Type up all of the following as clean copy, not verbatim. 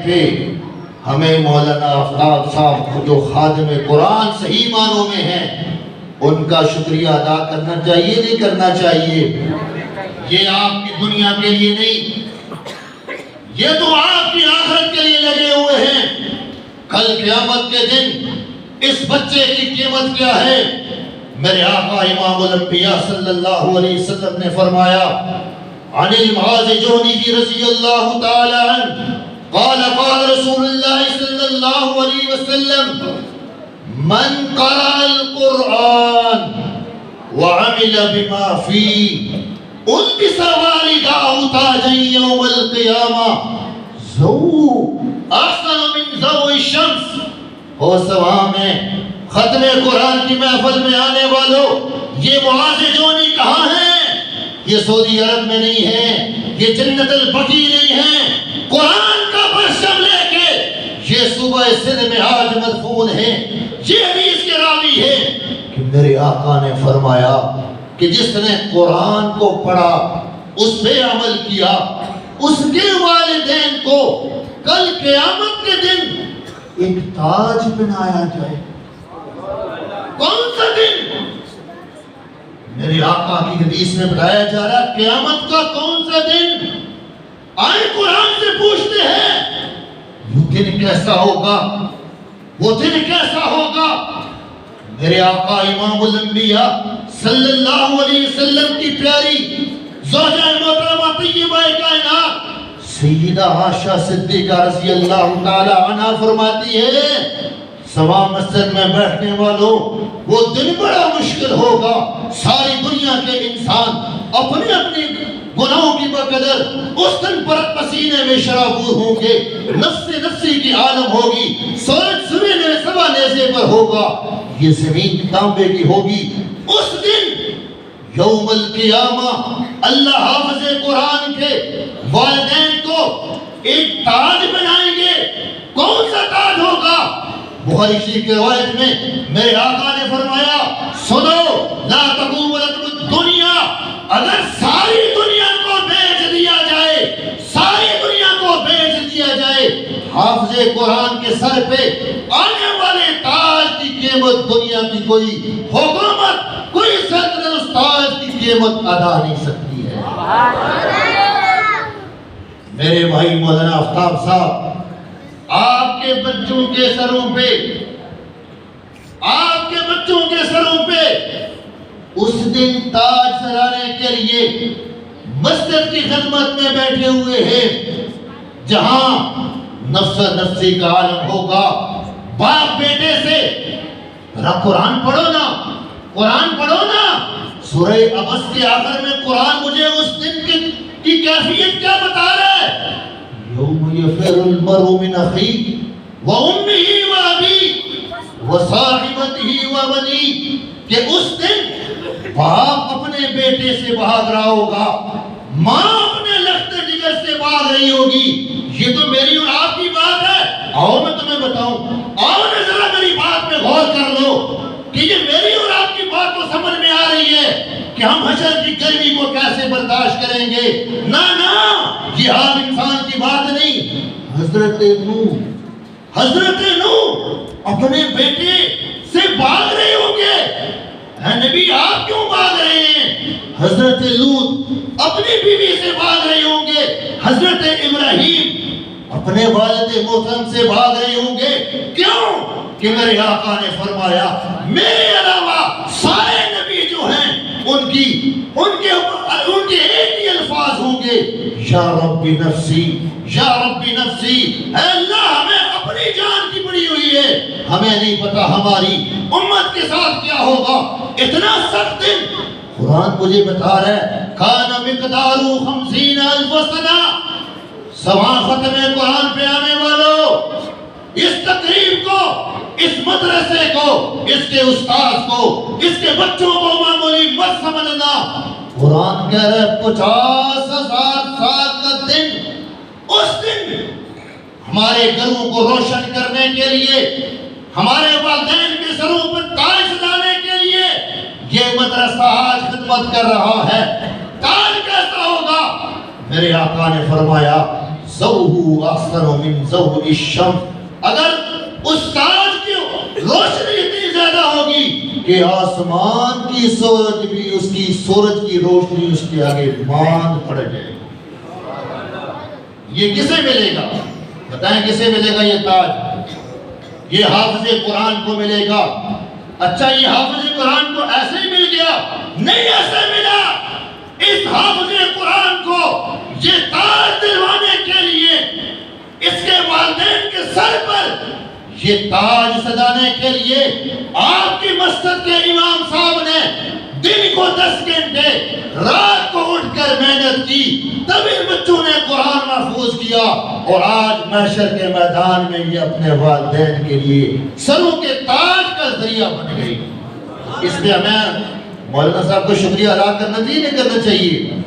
پہ ہمیں مولانا آفتاب صاحب جو خادم قرآن صحیح معنوں میں ہیں ان کا شکریہ ادا کرنا چاہیے نہیں کرنا چاہیے؟ یہ آپ کی دنیا کے لیے نہیں، یہ تو آپ کی آخرت کے لیے لگے ہوئے ہیں۔ کل قیامت کے دن اس بچے کی قیمت کیا ہے؟ میرے آقا امام الانبیاء صلی اللہ علیہ وسلم نے فرمایا عن المعاذ جہنی رضی اللہ تعالی عنہ قال قال رسول اللہ صلی اللہ علیہ وسلم من قرأ القرآن وعمل بما فيه ألبس والداه تاجا يوم القيامة ضوء أحسن من ضوء الشمس۔ ہو سوام ہے ختم قرآن کی محفل میں آنے والوں، یہ معاذ جونی کہاں ہیں؟ یہ سعودی عرب میں نہیں ہے، یہ جنت البقیع نہیں ہے، قرآن کا پرچم لے کے یہ صوبہ سندھ میں آج مدفون ہیں۔ یہ حدیث کے راوی ہے کہ میرے آقا نے فرمایا کہ جس نے قرآن کو پڑھا، اس پہ عمل کیا، اس کے والدین کو کل قیامت کے دن ایک تاج بنایا جائے۔ کون سا دن؟ میرے آقا کی حدیث میں بتایا جا رہا ہے قیامت کا کون سا دن؟ آئے قرآن سے پوچھتے ہیں وہ دن کیسا ہوگا، وہ دن کیسا ہوگا؟ میرے آقا امام الانبیاء صلی اللہ علیہ وسلم کی پیاری زوجہ محترمہ طیبہ کائنات سیدہ عائشہ صدیقہ رضی اللہ تعالی عنہ فرماتی ہے سوا مسجد میں بیٹھنے والوں وہ دن بڑا مشکل ہوگا، ساری دنیا کے انسان اپنے اپنے گناہوں کی بقدر اس دن پرت پسینے میں شرابور ہوں گے، نفسی کی عالم ہوگی، سورج سویرے سوا نیزے پر ہوگا، یہ زمین تانبے کی ہوگی۔ اس دن یوم القیامہ اللہ حافظ قرآن کے والدین کو ایک تاج بنائیں گے۔ کون سا تاج ہوگا؟ بخاری شریف کی روایت میں میرے آقا نے فرمایا سنو لا تقوم لکم الدنیا، اگر ساری دنیا کو بیچ دیا جائے، ساری دنیا کو بیچ دیا جائے، حافظ قرآن کے سر پہ آنے والے تاج کی قیمت دنیا کی کوئی حکومت، کوئی سلطنت اس تاج کی قیمت ادا نہیں سکتی ہے۔ میرے بھائی مولانا آفتاب صاحب، آپ کے بچوں کے سروں پہ، آپ کے بچوں کے سروں پہ اس دن تاج سرانے کے لیے مسجد کی خدمت میں بیٹھے ہوئے ہیں، جہاں نفسی کا عالم ہوگا۔ باپ بیٹے سے قرآن پڑھو نا، قرآن پڑھو نا۔ سورہ عبس کے آخر میں قرآن مجھے اس دن کی کیفیت کیا بتا رہا ہے؟ یوم یفر المرء من اخیہ وامہ وابیہ وصاحبتہ وبنیہ، کہ اس دن باپ اپنے بیٹے سے بھاگ رہا ہوگا، ماں اپنے لخت جگر سے بھاگ رہی ہوگی۔ یہ تو میری اور آپ کی بات ہے، آؤ میں تمہیں بتاؤں، آؤ نا ذرا میری بات میں غور کر لو کہ یہ میری اور آپ کی بات تو سمجھ میں آ رہی ہے کہ ہم حشر کی گرمی کو کیسے برداشت کریں گے۔ نا یہ عام انسان کی بات نہیں۔ حضرت نوح اپنے بیٹے سے بھاگ رہے ہوں گے، اے نبی آپ کیوں بھاگ رہے ہیں؟ حضرت لوط اپنی بیوی سے بھاگ رہے ہوں گے، حضرت ابراہیم اپنے والد محترم سے بھاگ رہے ہوں گے۔ کیوں؟ کہ میرے آقا نے فرمایا میرے علاوہ سارے نبی جو ہیں ان کے ایک ہی الفاظ ہوں گے، یا رب نفسی، یا رب نفسی، اے اللہ ہمیں اپنی جان کی پڑی ہوئی ہے، ہمیں نہیں پتا ہماری امت کے ساتھ کیا ہوگا۔ اتنا سخت دن قرآن مجھے بتا رہا ہے کان مقدار 50,000 سنہ۔ سوا ختم قرآن پہ آنے والوں، اس تقریب کو، اس مدرسے کو، اس کے استاذ کو، اس کے بچوں کو معمولی مت سمجھنا۔ قرآن کہہ رہے 50,000 سال کا دن، اس دن ہمارے گھروں کو روشن کرنے کے لیے، ہمارے والدین کے سروں پر تاج سجانے کے لیے یہ مدرسہ آج خدمت کر رہا ہے۔ تاج کیسا ہوگا؟ میرے آقا نے فرمایا ضوء احسن من ضوء الشمس، اگر اس تاج کی روشنی اتنی زیادہ ہوگی کہ آسمان کی سورج بھی اس کی سورج کی روشنی اس کے آگے ماند پڑ جائے، یہ کسے ملے گا؟ بتائیں کسے ملے گا یہ تاج؟ یہ حافظ قرآن کو ملے گا۔ اچھا یہ حافظ قرآن کو ایسے ہی مل گیا؟ نہیں ایسے ملا، اس حافظ قرآن کو یہ تاج دلوانے کے لیے اس کے والدین کے سر پر یہ تاج سجانے کے لیے آپ کی مسجد کے امام صاحب نے دن کو 10 گھنٹے رات کو اٹھ کر محنت کی، تب ان بچوں نے قرآن محفوظ کیا، اور آج محشر کے میدان میں یہ اپنے والدین کے لیے سروں کے تاج کا ذریعہ بن گئی۔ اس لیے ہمیں مولانا صاحب کو شکریہ ادا کرنا چاہیے، نہیں کرنا چاہیے؟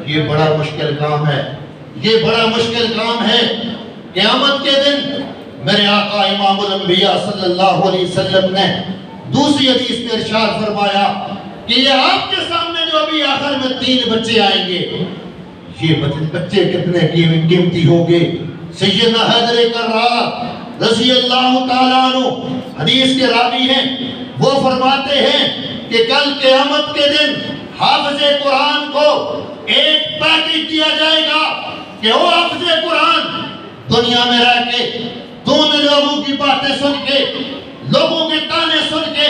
یہ بڑا مشکل کام ہے، یہ بڑا مشکل کام ہے۔ قیامت کے دن میرے آقا امام الانبیاء صلی اللہ علیہ وسلم نے دوسری حدیث میں ارشاد فرمایا کہ یہ آپ کے سامنے جو ابھی آخر میں 3 بچے آئیں گے، یہ بچے کتنے قیمتی ہوں گے۔ سیدنا حیدر کرار رضی اللہ تعالیٰ عنہ حدیث کے راوی ہیں، وہ فرماتے ہیں کہ کل قیامت کے دن حافظ قرآن کو ایک پیکیج دیا جائے گا کہ وہ حافظ قرآن دنیا میں رہ کے دونوں لوگوں کی باتیں سن کے، لوگوں کے تانے سن کے،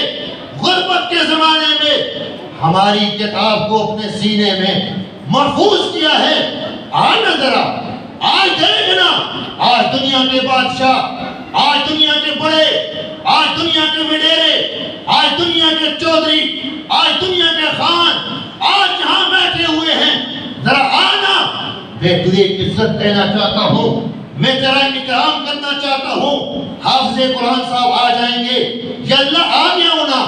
غربت کے زمانے میں ہماری کتاب کو اپنے سینے میں محفوظ کیا ہے۔ آج نظر آج دیکھنا، آج دنیا کے بادشاہ، آج دنیا کے بڑے، آج دنیا کے وڈیرے، آج دنیا کے چودھری، آج دنیا کے خان، آج جہاں بیٹھے ہوئے ہیں، ذرا آنا، میں تجھے عزت دینا چاہتا ہوں، میں تیرا اکرام کرنا چاہتا ہوں۔ حافظ قرآن صاحب آ جائیں گے، یا اللہ آ گیا ہونا۔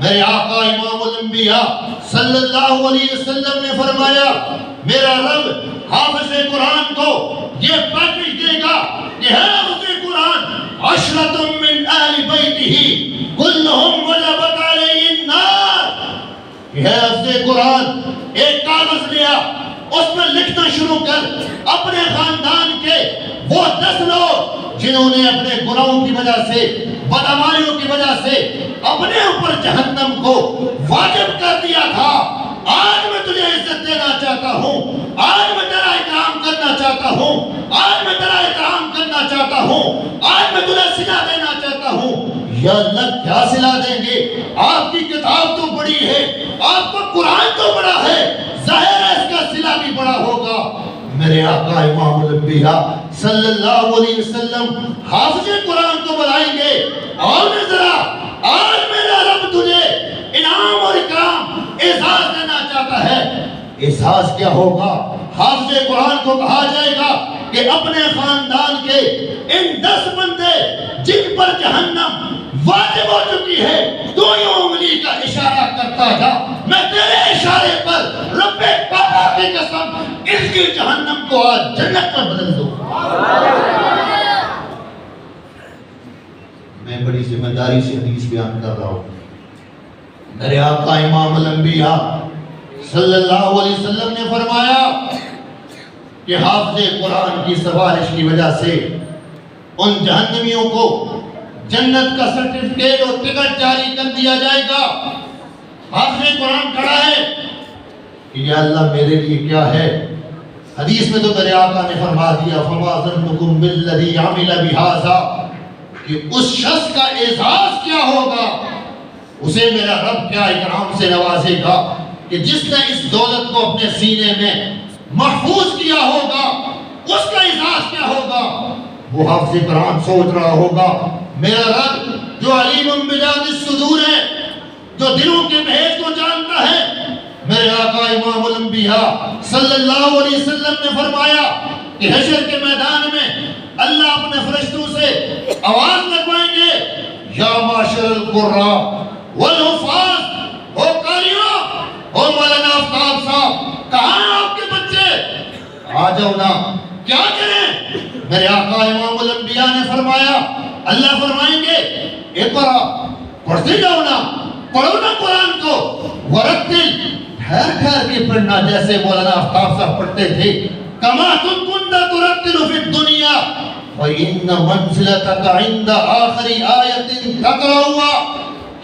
میرے آقا امام الانبیاء صلی اللہ علیہ وسلم نے فرمایا میرا رب حافظ قرآن کو یہ پیکیج دے گا کہ ہے حافظ قرآن عشرۃ من اہل بیتہ کلہم وجبت علیہ النار، کہ ہے حافظ قرآن ایک کاغذ لیا، اس میں لکھنا شروع کر اپنے خاندان کے وہ 10 لوگ جنہوں نے اپنے گناہوں کی وجہ سے، بدعمالیوں کی وجہ سے اپنے اوپر جہنم کو واجب کر دیا تھا، آج میں تجھے عزت دینا چاہتا ہوں، آج میں تیرا اکرام کرنا چاہتا ہوں، آج میں تیرا احترام کرنا چاہتا ہوں، آج میں تجھے صلہ دینا چاہتا ہوں۔ یا اللہ کیا صلہ دیں گے؟ آپ کی کتاب تو بڑی ہے، آپ کا قرآن تو بڑا ہے، ظاہر ہے اس کا صلہ بھی بڑا ہوگا۔ میرے آقا امام الانبیاء صلی اللہ علیہ وسلم حافظ قرآن کو بلائیں گے، اور ذرا آج میرا رب تجھے انعام اور اکرام اعزاز دینا چاہتا ہے۔ اعزاز کیا ہوگا؟ حافظ قرآن کو کہا جائے گا کہ اپنے خاندان کے ان 10 بندے جن پر جہنم واجب ہو چکی ہے، تو یوں انگلی کا اشارہ کرتا جا، میں تیرے اشارے پر رب کعبہ کی قسم اس کی جہنم کو آج جنت میں بدل دوں۔ میں بڑی ذمہ داری سے حدیث بیان کر رہا ہوں۔ میرے آقا امام الانبیاء صلی اللہ علیہ وسلم نے فرمایا کہ حافظ قرآن کی سفارش کی وجہ سے ان جہنمیوں کو جنت کا سرٹیفکیٹ اور ٹکٹ جاری کر دیا جائے گا۔ حافظ قرآن کھڑا ہے کہ یا اللہ میرے لیے کیا ہے؟ حدیث میں تو میرے آقا نے فرما دیا فما ظنکم بالذی عمل بہذا، کہ اس شخص کا اعزاز کیا ہوگا، اسے میرا رب کیا اکرام سے نوازے گا کہ جس نے اس دولت کو اپنے سینے میں محفوظ کیا ہوگا، اس کا اعزاز کیا ہوگا۔ وہ حافظ قرآن سوچ رہا ہوگا میرا رب جو علیم بذات الصدور ہے، جو دلوں کے بھید کو جانتا ہے۔ میرے آقا امام الانبیاء صلی اللہ علیہ وسلم نے فرمایا کہ حشر کے میدان میں اللہ اپنے فرشتوں سے آواز لگوائیں گے، یا معاشر القراء والحفاظ، او قاریوں، او مولانا آفتاب صاحب، کہاں ہیں آپ کے بچے؟ آ جاؤ نا، کیا کریں؟ میرے آقا امام الانبیاء نے فرمایا، اللہ فرمائیں گے اقرا، پڑھتے جاؤ نا، پڑھو نا قرآن کو، ورتل، ٹھہر ٹھہر کے پڑھنا، جیسے مولانا آفتاب صاحب پڑھتے تھے، کما كنت ترتل في الدنيا فإن منزلتك عند آخر آیت تقرأها.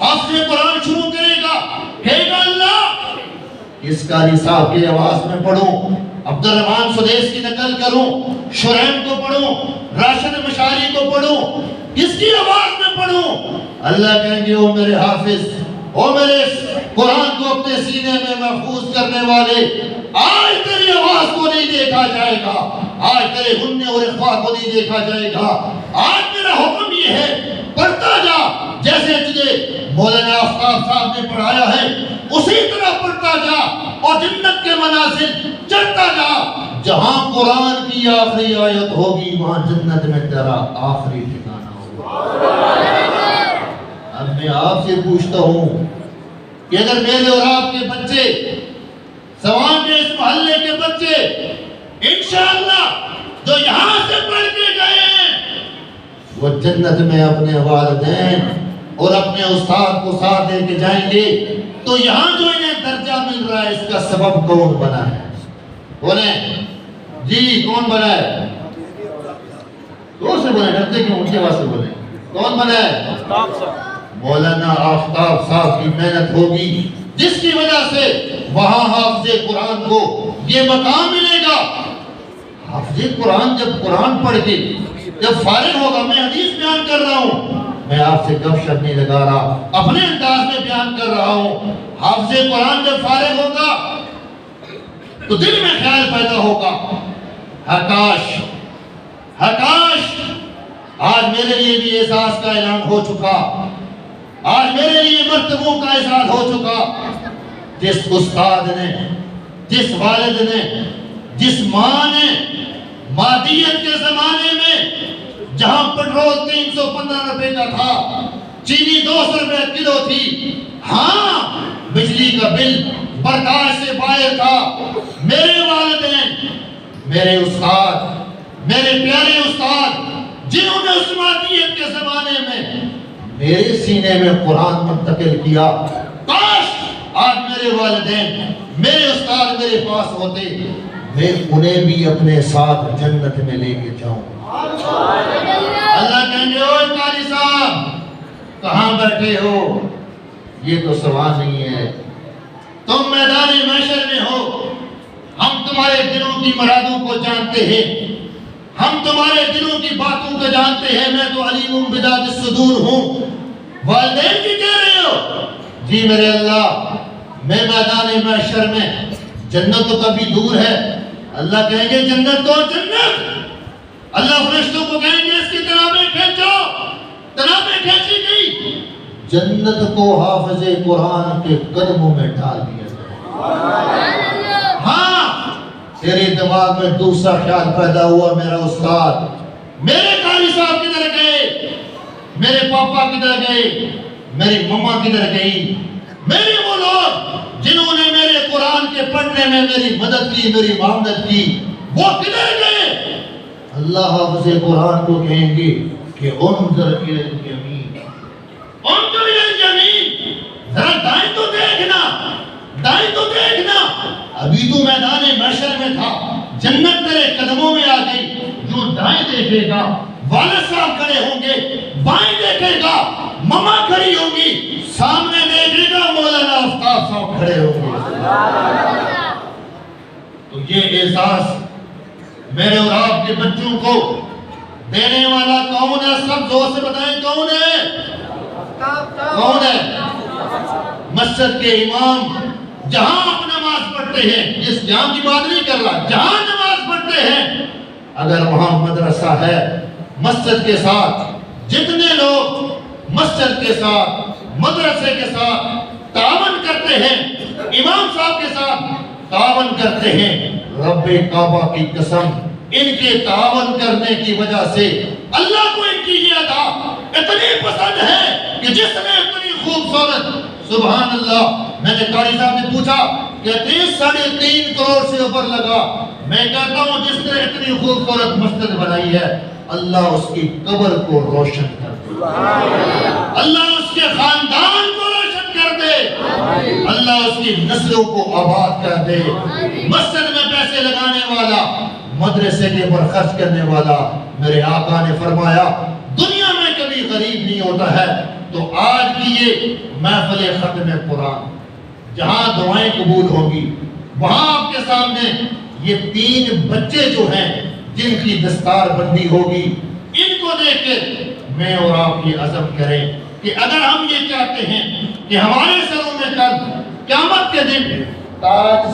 حافظ قرآن شروع کرے گا، کہے گا اللہ اس قاری صاحب کی آواز میں پڑھوں، عبد الرحمن سدیس کی نقل کروں، شریم کو پڑھوں، راشد مشاری کو پڑھوں، کس کی آواز میں پڑھوں؟ اللہ کہیں گے او میرے حافظ، او میرے قرآن کو اپنے سینے میں محفوظ کرنے والے، آج تیری آواز کو نہیں دیکھا جائے گا، آج تیرے غننے اور اخفاء کو نہیں دیکھا جائے گا، آج میرا حکم یہ ہے پڑھتا جا جیسے تجھے مولانا آفتاب صاحب نے پڑھایا ہے اسی طرح پڑھتا جا اور جنت کے منازل چڑھتا جا. جہاں قرآن کی آخری آیت ہوگی وہاں جنت میں تیرا آخری ٹھکانہ ہوگا. اب میں آپ سے پوچھتا ہوں کہ اگر میرے اور آپ کے بچے، سوان کے اس محلے کے بچے انشاءاللہ جو یہاں سے پڑھ کے گئے ہیں وہ جنت میں اپنے والدین اور اپنے استاد کو ساتھ دے کے جائیں گے، تو یہاں جو انہیں درجہ مل رہا ہے اس کا سبب کون بنا ہے؟ بولیں جی، کون بنا ہے؟ کون سے بنا؟ ڈرتے کیوں؟ ان کے واسطے بولیں. کون بنا ہے؟ مولانا آفتاب صاحب کی محنت ہوگی جس کی وجہ سے وہاں حافظ قرآن کو یہ مقام ملے گا. حافظ قرآن جب قرآن پڑھ کے جب فارغ ہوگا، میں حدیث بیان کر رہا ہوں، میں آپ سے گپ شپ نہیں لگا رہا، اپنے انداز میں بیان کر رہا ہوں. حافظ قرآن جب فارغ ہوگا تو دل میں خیال پیدا ہوگا، حکاش آج میرے لیے بھی احساس کا اعلان ہو چکا، آج میرے لیے مرتبوں کا احساس ہو چکا. جس استاد نے، جس والد نے، جس ماں نے مادیت کے زمانے میں جہاں پیٹرول 315 روپے کا تھا، چینی 200 روپے کلو تھی، ہاں بجلی کا بل برداشت سے باہر تھا، میرے والدین، میرے استاد، میرے پیارے استاد جنہوں نے اس مادیت کے زمانے میں میرے سینے میں قرآن منتقل کیا، کاش آج میرے والدین، میرے استاد میرے پاس ہوتے، میں انہیں بھی اپنے ساتھ جنت میں لے کے جاؤں. اللہ کہیں گے اوہ قاری صاحب کہاں بیٹھے ہو؟ یہ تو سوال نہیں ہے، تم میدان محشر میں ہو، ہم تمہارے دلوں کی مرادوں کو جانتے ہیں، ہم تمہارے دلوں کی باتوں کو جانتے ہیں. میں تو علیم بذات الصدور ہوں. والدین کی کہہ رہے ہو؟ جی میرے اللہ، میں میدان محشر میں، جنت تو کبھی دور ہے. اللہ کہیں گے جنت تو جنت. اللہ فرشتوں کو کہیں گے اس کی تنابیں کھینچو، تنابیں کھینچی گئی، جنت کو حافظ قرآن کے قدموں میں ڈال دیا جائے. ہاں تیرے دماغ میں دوسرا خیال پیدا ہوا، میرا استاد، میرے قاری صاحب کدھر گئے، میرے پاپا کدھر گئے، میری مما کدھر گئی، میرے وہ لوگ جنہوں نے میرے قرآن کے پڑھنے میں میری مدد کی، میری معاونت کی، وہ کدھر گئے؟ اللہ حافظ قرآن کو کہیں گے کہ انظر الی الیمین، انظر الی الیمین، ذرا دائیں تو دیکھنا، دائیں تو دیکھنا. ابھی تو میدان محشر میں تھا، جنت تیرے قدموں میں آ گئی. جو دائیں دیکھے گا والد صاحب کھڑے ہوں گے، بائیں دیکھے گا مما کھڑی ہوگی، سامنے دیکھے گا مولانا آفتاب صاحب کھڑے ہوں گے. تو یہ احساس میرے اور آپ کے بچوں کو دینے والا کون ہے؟ سب زور سے بتائیں کون ہے؟ کون ہے؟ مسجد کے امام جہاں آپ نماز پڑھتے ہیں، اس جہاں کی بات نہیں کر رہا، جہاں نماز پڑھتے ہیں، اگر وہاں مدرسہ ہے، مسجد کے ساتھ جتنے لوگ مسجد کے ساتھ، مدرسے کے ساتھ تعاون کرتے ہیں، امام صاحب کے ساتھ تعاون کرتے ہیں، رب کعبہ کی قسم ان کے تعاون کرنے کی وجہ سے اللہ کو ان کی یہ ادا اتنی پسند ہے کہ جس نے اتنی خوبصورت، سبحان اللہ، میں نے قاری صاحب نے پوچھا کہ 3.5 کروڑ سے اوپر لگا. میں کہتا ہوں جس نے اتنی خوبصورت مسجد بنائی ہے، اللہ اس کی قبر کو روشن کر دے، اللہ اس کے خاندان کو روشن کر دے، اللہ اس کی نسلوں کو آباد کر دے. مسجد میں پیسے لگانے والا، مدرسے کے اوپر خرچ کرنے والا میرے آقا نے فرمایا دنیا میں کبھی غریب نہیں ہوتا ہے۔ تو آج کی یہ محفل ختم قرآن جہاں دعائیں قبول ہوگی، وہاں آپ کے سامنے یہ 3 بچے جو ہیں جن کی دستار بندی ہوگی، ان کو دیکھ کے میں اور آپ یہ عزم کریں کہ اگر ہم یہ چاہتے ہیں کہ ہمارے سروں میں کل قیامت کے دن تاج